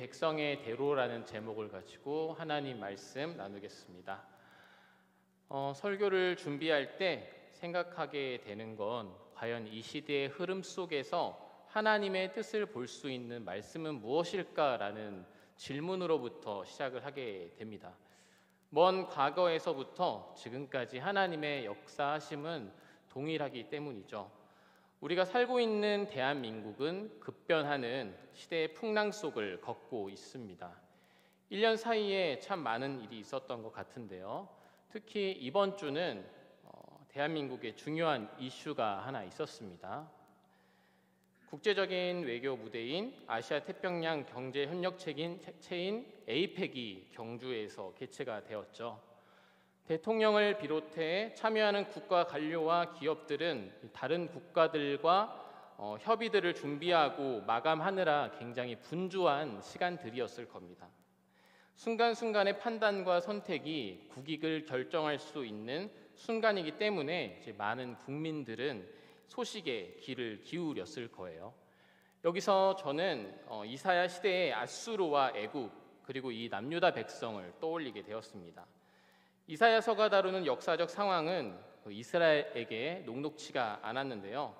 백성의 대로라는 제목을 가지고 하나님 말씀 나누겠습니다. 설교를 준비할 때 생각하게 되는 건 과연 이 시대의 흐름 속에서 하나님의 뜻을 볼 수 있는 말씀은 무엇일까라는 질문으로부터 시작을 하게 됩니다. 먼 과거에서부터 지금까지 하나님의 역사하심은 동일하기 때문이죠. 우리가 살고 있는 대한민국은 급변하는 시대의 풍랑 속을 걷고 있습니다. 1년 사이에 참 많은 일이 있었던 것 같은데요. 특히 이번 주는 대한민국의 중요한 이슈가 하나 있었습니다. 국제적인 외교 무대인 아시아 태평양 경제 협력 체인 APEC이 경주에서 개최가 되었죠. 대통령을 비롯해 참여하는 국가 관료와 기업들은 다른 국가들과 협의들을 준비하고 마감하느라 굉장히 분주한 시간들이었을 겁니다. 순간순간의 판단과 선택이 국익을 결정할 수 있는 순간이기 때문에 이제 많은 국민들은 소식에 귀를 기울였을 거예요. 여기서 저는 이사야 시대의 앗수르와 애굽 그리고 이 남유다 백성을 떠올리게 되었습니다. 이사야서가 다루는 역사적 상황은 이스라엘에게 녹록치가 않았는데요.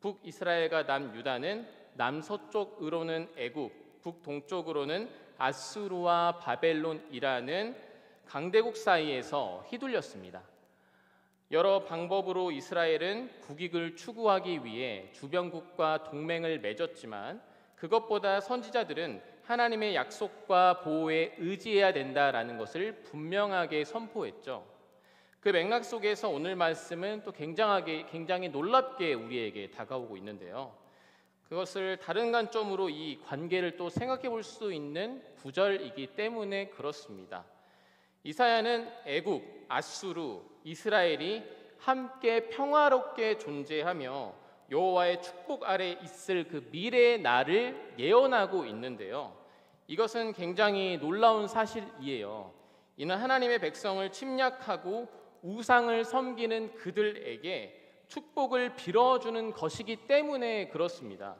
북이스라엘과 남유다는 남서쪽으로는 애굽, 북동쪽으로는 앗수르와 바벨론이라는 강대국 사이에서 휘둘렸습니다. 여러 방법으로 이스라엘은 국익을 추구하기 위해 주변국과 동맹을 맺었지만 그것보다 선지자들은 하나님의 약속과 보호에 의지해야 된다라는 것을 분명하게 선포했죠. 그 맥락 속에서 오늘 말씀은 또 굉장히 놀랍게 우리에게 다가오고 있는데요. 그것을 다른 관점으로 이 관계를 또 생각해 볼 수 있는 구절이기 때문에 그렇습니다. 이사야는 애굽, 앗수르, 이스라엘이 함께 평화롭게 존재하며 여호와의 축복 아래 있을 그 미래의 날을 예언하고 있는데요. 이것은 굉장히 놀라운 사실이에요. 이는 하나님의 백성을 침략하고 우상을 섬기는 그들에게 축복을 빌어주는 것이기 때문에 그렇습니다.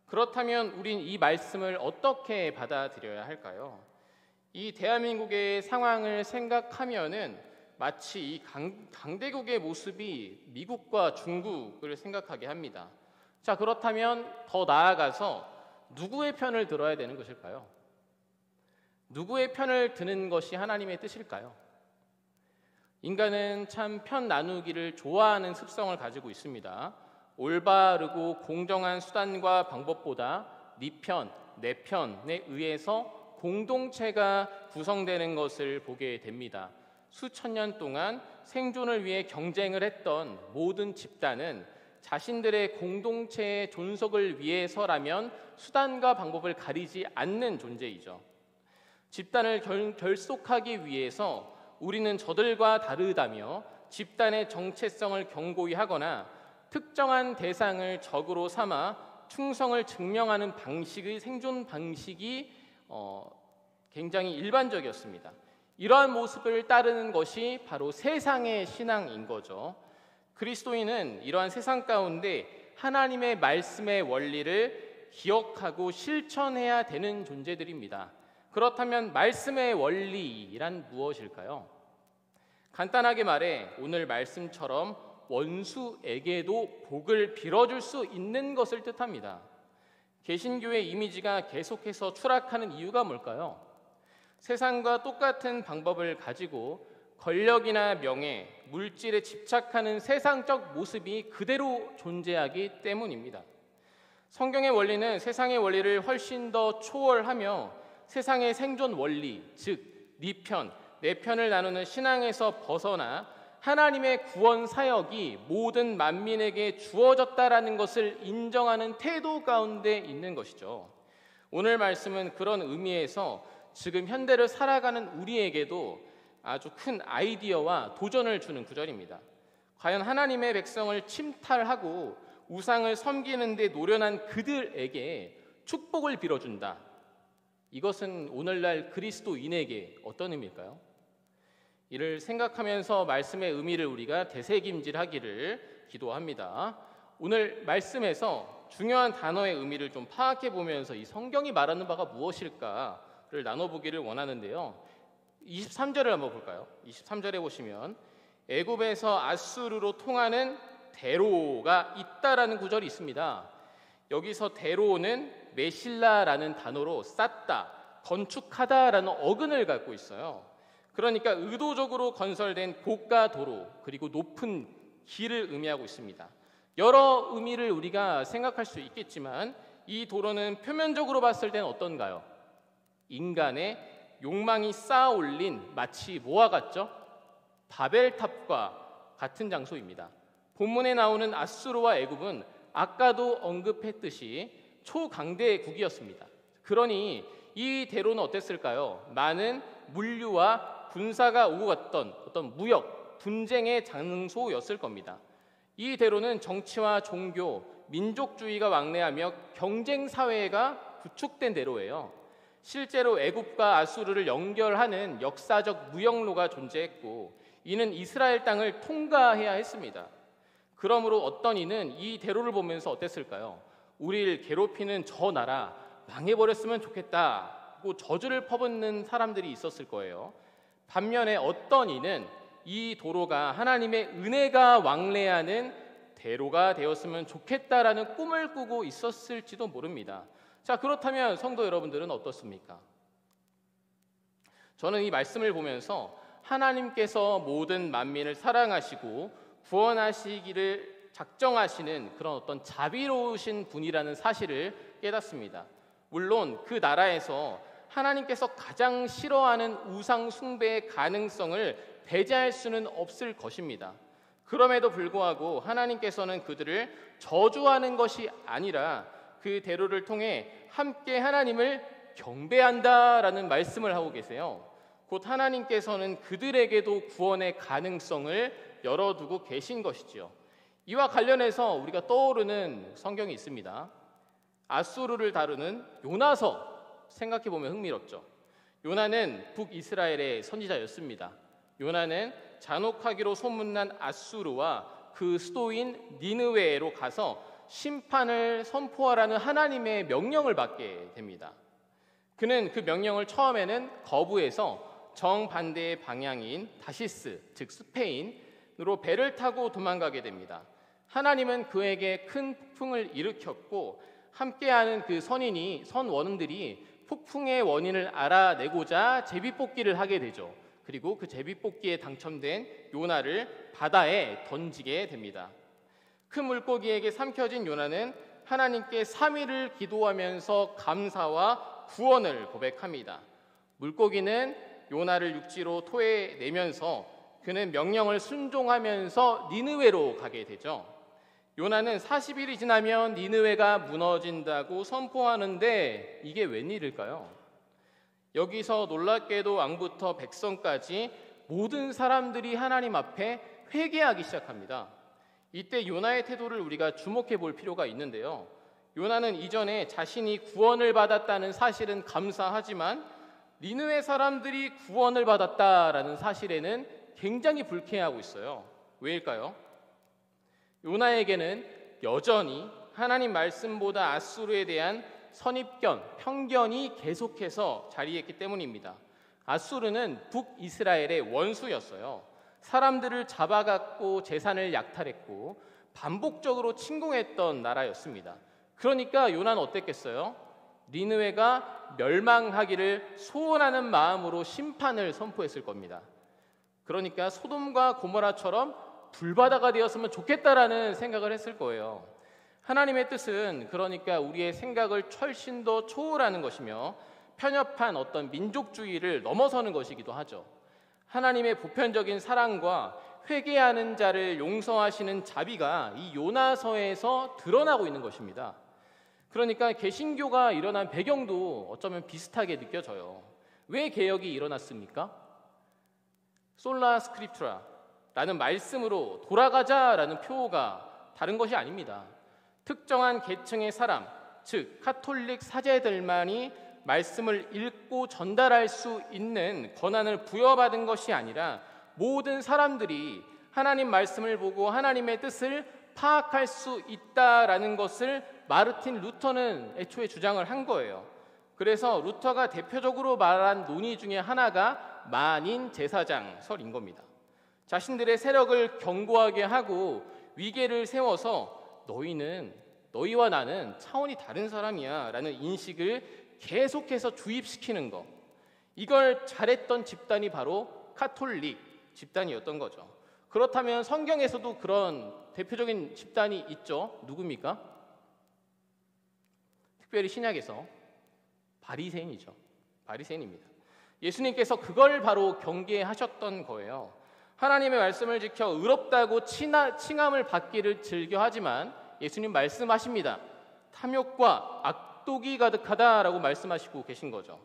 그렇다면 우린 이 말씀을 어떻게 받아들여야 할까요? 이 대한민국의 상황을 생각하면은 마치 이 강대국의 모습이 미국과 중국을 생각하게 합니다. 자, 그렇다면 더 나아가서 누구의 편을 들어야 되는 것일까요? 누구의 편을 드는 것이 하나님의 뜻일까요? 인간은 참 편 나누기를 좋아하는 습성을 가지고 있습니다. 올바르고 공정한 수단과 방법보다 네 편, 내 편에 의해서 공동체가 구성되는 것을 보게 됩니다. 수천 년 동안 생존을 위해 경쟁을 했던 모든 집단은 자신들의 공동체의 존속을 위해서라면 수단과 방법을 가리지 않는 존재이죠. 집단을 결속하기 위해서 우리는 저들과 다르다며 집단의 정체성을 경고히 하거나 특정한 대상을 적으로 삼아 충성을 증명하는 방식의 생존 방식이 굉장히 일반적이었습니다. 이러한 모습을 따르는 것이 바로 세상의 신앙인 거죠. 그리스도인은 이러한 세상 가운데 하나님의 말씀의 원리를 기억하고 실천해야 되는 존재들입니다. 그렇다면 말씀의 원리란 무엇일까요? 간단하게 말해 오늘 말씀처럼 원수에게도 복을 빌어줄 수 있는 것을 뜻합니다. 개신교의 이미지가 계속해서 추락하는 이유가 뭘까요? 세상과 똑같은 방법을 가지고 권력이나 명예, 물질에 집착하는 세상적 모습이 그대로 존재하기 때문입니다. 성경의 원리는 세상의 원리를 훨씬 더 초월하며 세상의 생존 원리, 즉 네 편, 내 편을 나누는 신앙에서 벗어나 하나님의 구원 사역이 모든 만민에게 주어졌다라는 것을 인정하는 태도 가운데 있는 것이죠. 오늘 말씀은 그런 의미에서 지금 현대를 살아가는 우리에게도 아주 큰 아이디어와 도전을 주는 구절입니다. 과연 하나님의 백성을 침탈하고 우상을 섬기는 데 노련한 그들에게 축복을 빌어준다. 이것은 오늘날 그리스도인에게 어떤 의미일까요? 이를 생각하면서 말씀의 의미를 우리가 되새김질하기를 기도합니다. 오늘 말씀에서 중요한 단어의 의미를 좀 파악해 보면서 이 성경이 말하는 바가 무엇일까를 나눠보기를 원하는데요. 23절을 한번 볼까요? 23절에 보시면 애굽에서 아수르로 통하는 대로가 있다라는 구절이 있습니다. 여기서 대로는 메실라라는 단어로 쌓다, 건축하다라는 어근을 갖고 있어요. 그러니까 의도적으로 건설된 고가 도로 그리고 높은 길을 의미하고 있습니다. 여러 의미를 우리가 생각할 수 있겠지만 이 도로는 표면적으로 봤을 때는 어떤가요? 인간의 욕망이 쌓아 올린 마치 뭐와 같죠? 바벨탑과 같은 장소입니다. 본문에 나오는 아수르와 애굽은 아까도 언급했듯이 초강대국이었습니다. 그러니 이 대로는 어땠을까요? 많은 물류와 군사가 오고 갔던 어떤 무역, 분쟁의 장소였을 겁니다. 이 대로는 정치와 종교, 민족주의가 왕래하며 경쟁 사회가 구축된 대로예요. 실제로 애굽과 아수르를 연결하는 역사적 무역로가 존재했고 이는 이스라엘 땅을 통과해야 했습니다. 그러므로 어떤 이는 이 대로를 보면서 어땠을까요? 우리를 괴롭히는 저 나라 망해버렸으면 좋겠다고 저주를 퍼붓는 사람들이 있었을 거예요. 반면에 어떤 이는 이 도로가 하나님의 은혜가 왕래하는 대로가 되었으면 좋겠다라는 꿈을 꾸고 있었을지도 모릅니다. 자, 그렇다면 성도 여러분들은 어떻습니까? 저는 이 말씀을 보면서 하나님께서 모든 만민을 사랑하시고 구원하시기를 작정하시는 그런 어떤 자비로우신 분이라는 사실을 깨닫습니다. 물론 그 나라에서 하나님께서 가장 싫어하는 우상 숭배의 가능성을 배제할 수는 없을 것입니다. 그럼에도 불구하고 하나님께서는 그들을 저주하는 것이 아니라 그 대로를 통해 함께 하나님을 경배한다라는 말씀을 하고 계세요. 곧 하나님께서는 그들에게도 구원의 가능성을 열어두고 계신 것이지요. 이와 관련해서 우리가 떠오르는 성경이 있습니다. 아수르를 다루는 요나서 생각해보면 흥미롭죠. 요나는 북이스라엘의 선지자였습니다. 요나는 잔혹하기로 소문난 아수르와 그 수도인 니느웨로 가서 심판을 선포하라는 하나님의 명령을 받게 됩니다. 그는 그 명령을 처음에는 거부해서 정반대의 방향인 다시스, 즉 스페인으로 배를 타고 도망가게 됩니다. 하나님은 그에게 큰 폭풍을 일으켰고 함께하는 그 선원들이 폭풍의 원인을 알아내고자 제비뽑기를 하게 되죠. 그리고 그 제비뽑기에 당첨된 요나를 바다에 던지게 됩니다. 큰 물고기에게 삼켜진 요나는 하나님께 3일을 기도하면서 감사와 구원을 고백합니다. 물고기는 요나를 육지로 토해내면서 그는 명령을 순종하면서 니느웨로 가게 되죠. 요나는 40일이 지나면 니느웨가 무너진다고 선포하는데 이게 웬일일까요? 여기서 놀랍게도 왕부터 백성까지 모든 사람들이 하나님 앞에 회개하기 시작합니다. 이때 요나의 태도를 우리가 주목해 볼 필요가 있는데요. 요나는 이전에 자신이 구원을 받았다는 사실은 감사하지만 니느웨 사람들이 구원을 받았다라는 사실에는 굉장히 불쾌해하고 있어요. 왜일까요? 요나에게는 여전히 하나님 말씀보다 아수르에 대한 선입견, 편견이 계속해서 자리했기 때문입니다. 아수르는 북이스라엘의 원수였어요. 사람들을 잡아갔고 재산을 약탈했고 반복적으로 침공했던 나라였습니다. 그러니까 요나는 어땠겠어요? 니느웨가 멸망하기를 소원하는 마음으로 심판을 선포했을 겁니다. 그러니까 소돔과 고모라처럼 불바다가 되었으면 좋겠다라는 생각을 했을 거예요. 하나님의 뜻은 그러니까 우리의 생각을 훨씬 더 초월하는 것이며 편협한 어떤 민족주의를 넘어서는 것이기도 하죠. 하나님의 보편적인 사랑과 회개하는 자를 용서하시는 자비가 이 요나서에서 드러나고 있는 것입니다. 그러니까 개신교가 일어난 배경도 어쩌면 비슷하게 느껴져요. 왜 개혁이 일어났습니까? 솔라 스크립투라라는 말씀으로 돌아가자라는 표어가 다른 것이 아닙니다. 특정한 계층의 사람, 즉 카톨릭 사제들만이 말씀을 읽고 전달할 수 있는 권한을 부여받은 것이 아니라 모든 사람들이 하나님 말씀을 보고 하나님의 뜻을 파악할 수 있다라는 것을 마르틴 루터는 애초에 주장을 한 거예요. 그래서 루터가 대표적으로 말한 논의 중에 하나가 만인 제사장설인 겁니다. 자신들의 세력을 견고하게 하고 위계를 세워서 너희와 나는 차원이 다른 사람이야 라는 인식을 계속해서 주입시키는 거, 이걸 잘했던 집단이 바로 카톨릭 집단이었던 거죠. 그렇다면 성경에서도 그런 대표적인 집단이 있죠. 누굽니까? 특별히 신약에서 바리새인이죠. 바리새인입니다. 예수님께서 그걸 바로 경계하셨던 거예요. 하나님의 말씀을 지켜 의롭다고 칭함을 받기를 즐겨하지만 예수님 말씀하십니다. 탐욕과 악독이 가득하다라고 말씀하시고 계신 거죠.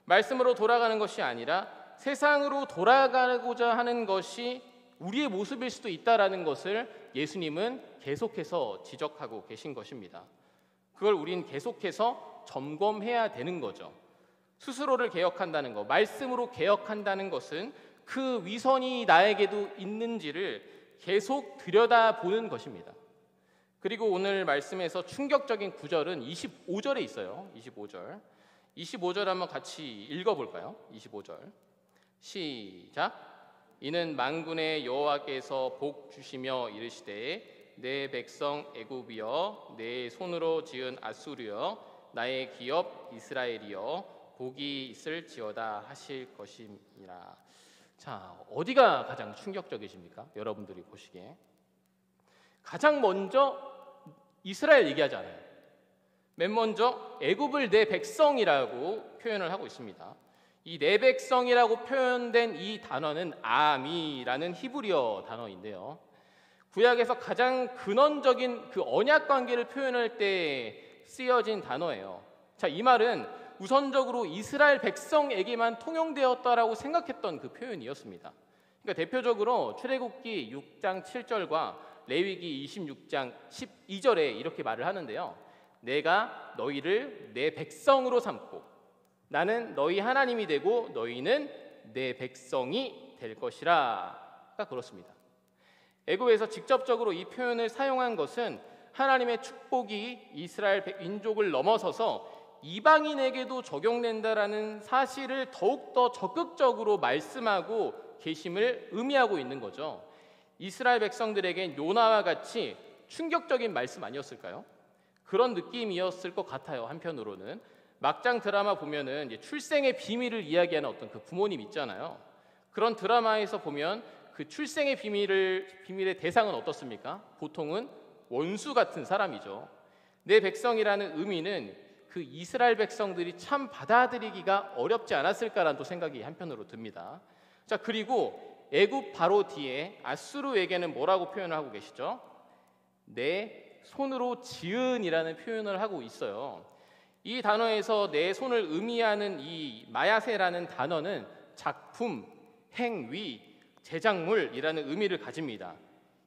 말씀으로 돌아가는 것이 아니라 세상으로 돌아가고자 하는 것이 우리의 모습일 수도 있다라는 것을 예수님은 계속해서 지적하고 계신 것입니다. 그걸 우린 계속해서 점검해야 되는 거죠. 스스로를 개혁한다는 것, 말씀으로 개혁한다는 것은 그 위선이 나에게도 있는지를 계속 들여다보는 것입니다. 그리고 오늘 말씀에서 충격적인 구절은 25절에 있어요. 25절 한번 같이 읽어볼까요? 25절 시작. 이는 만군의 여호와께서 복 주시며 이르시되 내 백성 애굽이여 내 손으로 지은 아수르여 나의 기업 이스라엘이여 복이 있을지어다 하실 것임이라. 자, 어디가 가장 충격적이십니까? 여러분들이 보시기에 가장 먼저 이스라엘 얘기하지 않아요. 맨 먼저 애굽을 내 백성이라고 표현을 하고 있습니다. 이 내 백성이라고 표현된 이 단어는 아미라는 히브리어 단어인데요. 구약에서 가장 근원적인 그 언약 관계를 표현할 때 쓰여진 단어예요. 자, 이 말은 우선적으로 이스라엘 백성에게만 통용되었다라고 생각했던 그 표현이었습니다. 그러니까 대표적으로 출애굽기 6장 7절과 레위기 26장 12절에 이렇게 말을 하는데요. 내가 너희를 내 백성으로 삼고 나는 너희 하나님이 되고 너희는 내 백성이 될 것이라가 그렇습니다. 애굽에서 직접적으로 이 표현을 사용한 것은 하나님의 축복이 이스라엘 민족을 넘어서서 이방인에게도 적용된다라는 사실을 더욱더 적극적으로 말씀하고 계심을 의미하고 있는 거죠. 이스라엘 백성들에겐 요나와 같이 충격적인 말씀 아니었을까요? 그런 느낌이었을 것 같아요. 한편으로는 막장 드라마 보면은 이제 출생의 비밀을 이야기하는 어떤 그 부모님 있잖아요. 그런 드라마에서 보면 그 출생의 비밀의 대상은 어떻습니까? 보통은 원수 같은 사람이죠. 내 백성이라는 의미는 그 이스라엘 백성들이 참 받아들이기가 어렵지 않았을까라는 또 생각이 한편으로 듭니다. 자, 그리고 애굽 바로 뒤에 아수르에게는 뭐라고 표현을 하고 계시죠? 내 손으로 지은이라는 표현을 하고 있어요. 이 단어에서 내 손을 의미하는 이 마야세라는 단어는 작품, 행위, 제작물이라는 의미를 가집니다.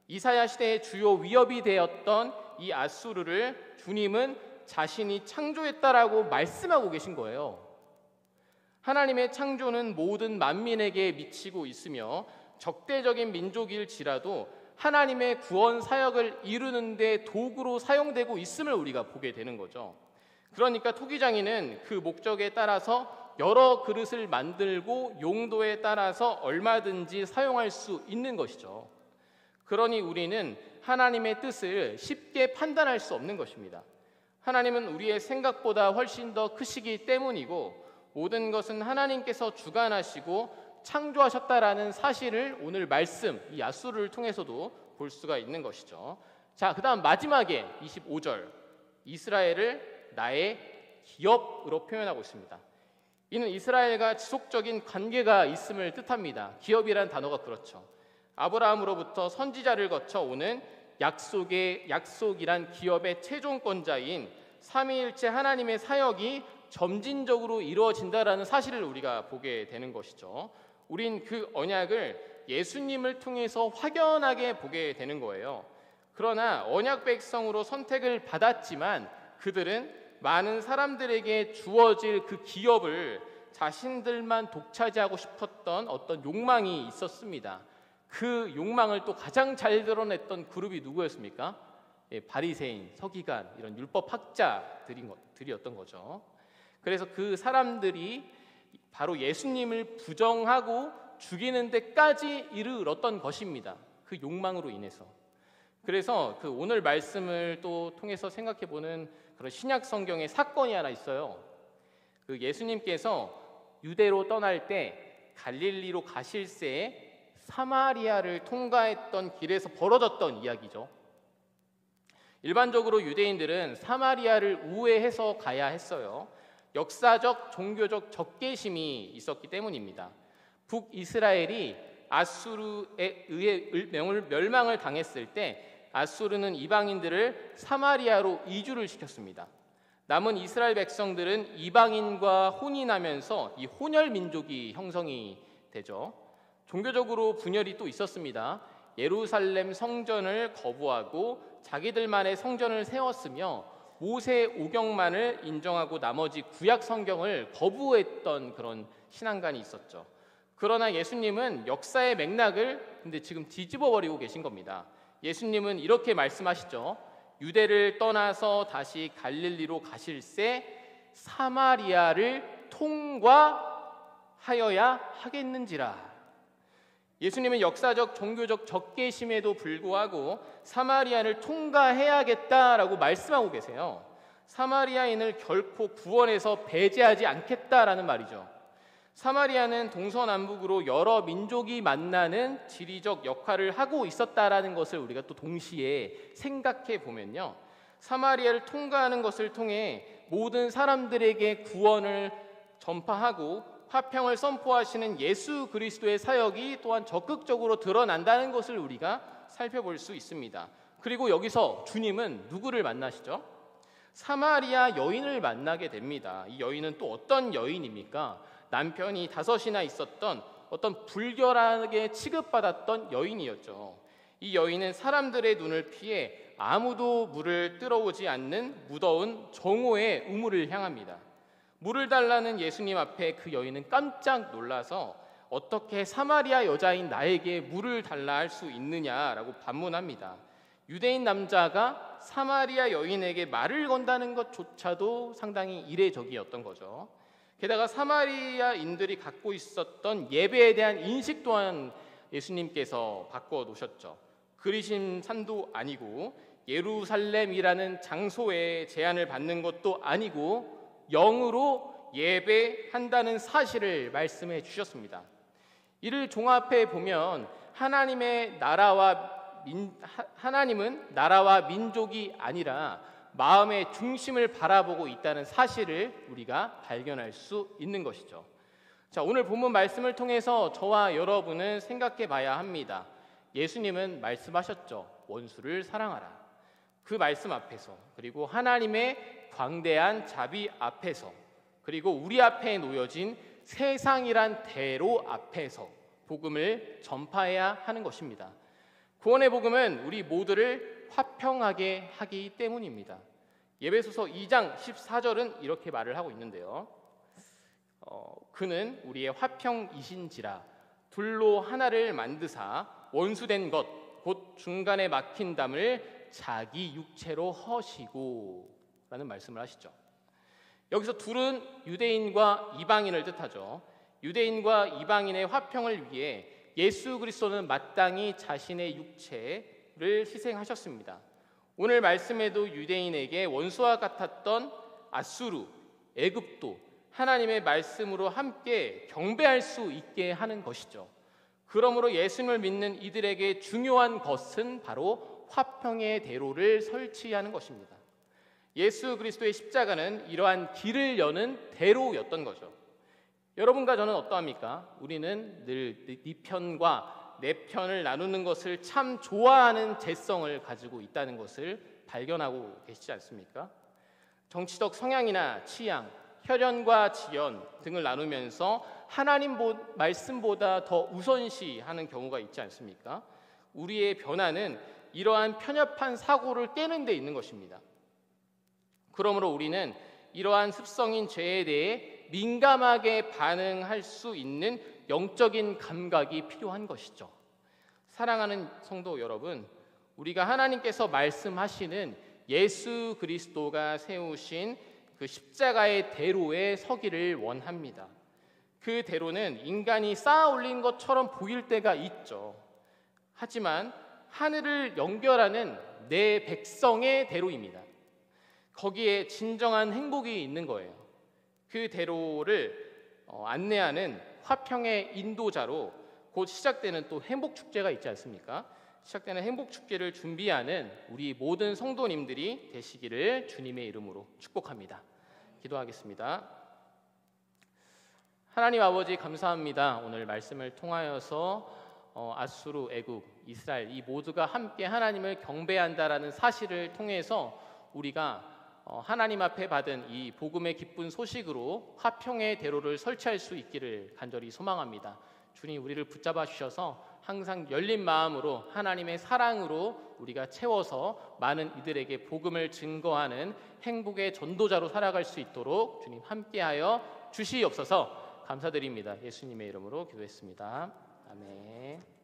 이사야 시대의 주요 위협이 되었던 이 아수르를 주님은 자신이 창조했다라고 말씀하고 계신 거예요. 하나님의 창조는 모든 만민에게 미치고 있으며 적대적인 민족일지라도 하나님의 구원 사역을 이루는 데 도구로 사용되고 있음을 우리가 보게 되는 거죠. 그러니까 토기장이는 그 목적에 따라서 여러 그릇을 만들고 용도에 따라서 얼마든지 사용할 수 있는 것이죠. 그러니 우리는 하나님의 뜻을 쉽게 판단할 수 없는 것입니다. 하나님은 우리의 생각보다 훨씬 더 크시기 때문이고 모든 것은 하나님께서 주관하시고 창조하셨다라는 사실을 오늘 말씀 이 아수르를 통해서도 볼 수가 있는 것이죠. 자, 그다음 마지막에 25절 이스라엘을 나의 기업으로 표현하고 있습니다. 이는 이스라엘과 지속적인 관계가 있음을 뜻합니다. 기업이라는 단어가 그렇죠. 아브라함으로부터 선지자를 거쳐 오는 약속이란 기업의 최종권자인 삼위일체 하나님의 사역이 점진적으로 이루어진다라는 사실을 우리가 보게 되는 것이죠. 우린 그 언약을 예수님을 통해서 확연하게 보게 되는 거예요. 그러나 언약 백성으로 선택을 받았지만 그들은 많은 사람들에게 주어질 그 기업을 자신들만 독차지하고 싶었던 어떤 욕망이 있었습니다. 그 욕망을 또 가장 잘 드러냈던 그룹이 누구였습니까? 바리새인, 서기관 이런 율법 학자들이었던 거죠. 그래서 그 사람들이 바로 예수님을 부정하고 죽이는 데까지 이르렀던 것입니다. 그 욕망으로 인해서. 그래서 그 오늘 말씀을 또 통해서 생각해 보는 그런 신약 성경의 사건이 하나 있어요. 그 예수님께서 유대로 떠날 때 갈릴리로 가실새에 사마리아를 통과했던 길에서 벌어졌던 이야기죠. 일반적으로 유대인들은 사마리아를 우회해서 가야 했어요. 역사적, 종교적 적개심이 있었기 때문입니다. 북이스라엘이 아수르에 의해 멸망을 당했을 때 아수르는 이방인들을 사마리아로 이주를 시켰습니다. 남은 이스라엘 백성들은 이방인과 혼인하면서 이 혼혈 민족이 형성이 되죠. 종교적으로 분열이 또 있었습니다. 예루살렘 성전을 거부하고 자기들만의 성전을 세웠으며 모세 오경만을 인정하고 나머지 구약 성경을 거부했던 그런 신앙관이 있었죠. 그러나 예수님은 역사의 맥락을 근데 지금 뒤집어 버리고 계신 겁니다. 예수님은 이렇게 말씀하시죠. 유대를 떠나서 다시 갈릴리로 가실새 사마리아를 통과하여야 하겠는지라. 예수님은 역사적 종교적 적개심에도 불구하고 사마리아를 통과해야겠다라고 말씀하고 계세요. 사마리아인을 결코 구원해서 배제하지 않겠다라는 말이죠. 사마리아는 동서남북으로 여러 민족이 만나는 지리적 역할을 하고 있었다라는 것을 우리가 또 동시에 생각해 보면요. 사마리아를 통과하는 것을 통해 모든 사람들에게 구원을 전파하고 화평을 선포하시는 예수 그리스도의 사역이 또한 적극적으로 드러난다는 것을 우리가 살펴볼 수 있습니다. 그리고 여기서 주님은 누구를 만나시죠? 사마리아 여인을 만나게 됩니다. 이 여인은 또 어떤 여인입니까? 남편이 5이나 있었던 어떤 불결하게 취급받았던 여인이었죠. 이 여인은 사람들의 눈을 피해 아무도 물을 들어오지 않는 무더운 정오의 우물을 향합니다. 물을 달라는 예수님 앞에 그 여인은 깜짝 놀라서 어떻게 사마리아 여자인 나에게 물을 달라 할 수 있느냐라고 반문합니다. 유대인 남자가 사마리아 여인에게 말을 건다는 것조차도 상당히 이례적이었던 거죠. 게다가 사마리아인들이 갖고 있었던 예배에 대한 인식 또한 예수님께서 바꿔 놓으셨죠. 그리심 산도 아니고 예루살렘이라는 장소에 제한을 받는 것도 아니고 영으로 예배한다는 사실을 말씀해 주셨습니다. 이를 종합해 보면 하나님은 나라와 민족이 아니라 마음의 중심을 바라보고 있다는 사실을 우리가 발견할 수 있는 것이죠. 자, 오늘 본문 말씀을 통해서 저와 여러분은 생각해 봐야 합니다. 예수님은 말씀하셨죠. 원수를 사랑하라. 그 말씀 앞에서, 그리고 하나님의 광대한 자비 앞에서, 그리고 우리 앞에 놓여진 세상이란 대로 앞에서 복음을 전파해야 하는 것입니다. 구원의 복음은 우리 모두를 화평하게 하기 때문입니다. 예배소서 2장 14절은 이렇게 말을 하고 있는데요. 그는 우리의 화평이신지라 둘로 하나를 만드사 원수된 것 곧 중간에 막힌 담을 자기 육체로 허시고 라는 말씀을 하시죠. 여기서 둘은 유대인과 이방인을 뜻하죠. 유대인과 이방인의 화평을 위해 예수 그리스도는 마땅히 자신의 육체를 희생하셨습니다. 오늘 말씀에도 유대인에게 원수와 같았던 아수르, 애굽도 하나님의 말씀으로 함께 경배할 수 있게 하는 것이죠. 그러므로 예수님을 믿는 이들에게 중요한 것은 바로 화평의 대로를 설치하는 것입니다. 예수 그리스도의 십자가는 이러한 길을 여는 대로였던 거죠. 여러분과 저는 어떠합니까? 우리는 늘 네 편과 내 편을 나누는 것을 참 좋아하는 재성을 가지고 있다는 것을 발견하고 계시지 않습니까? 정치적 성향이나 취향, 혈연과 지연 등을 나누면서 하나님 말씀보다 더 우선시하는 경우가 있지 않습니까? 우리의 변화는 이러한 편협한 사고를 깨는 데 있는 것입니다. 그러므로 우리는 이러한 습성인 죄에 대해 민감하게 반응할 수 있는 영적인 감각이 필요한 것이죠. 사랑하는 성도 여러분, 우리가 하나님께서 말씀하시는 예수 그리스도가 세우신 그 십자가의 대로에 서기를 원합니다. 그 대로는 인간이 쌓아 올린 것처럼 보일 때가 있죠. 하지만 하늘을 연결하는 내 백성의 대로입니다. 거기에 진정한 행복이 있는 거예요. 그 대로를 안내하는 화평의 인도자로 곧 시작되는 또 행복축제가 있지 않습니까? 시작되는 행복축제를 준비하는 우리 모든 성도님들이 되시기를 주님의 이름으로 축복합니다. 기도하겠습니다. 하나님 아버지 감사합니다. 오늘 말씀을 통하여서 아수르, 애굽, 이스라엘 이 모두가 함께 하나님을 경배한다라는 사실을 통해서 우리가 하나님 앞에 받은 이 복음의 기쁜 소식으로 화평의 대로를 설치할 수 있기를 간절히 소망합니다. 주님, 우리를 붙잡아 주셔서 항상 열린 마음으로 하나님의 사랑으로 우리가 채워서 많은 이들에게 복음을 증거하는 행복의 전도자로 살아갈 수 있도록 주님 함께하여 주시옵소서. 감사드립니다. 예수님의 이름으로 기도했습니다. 아멘.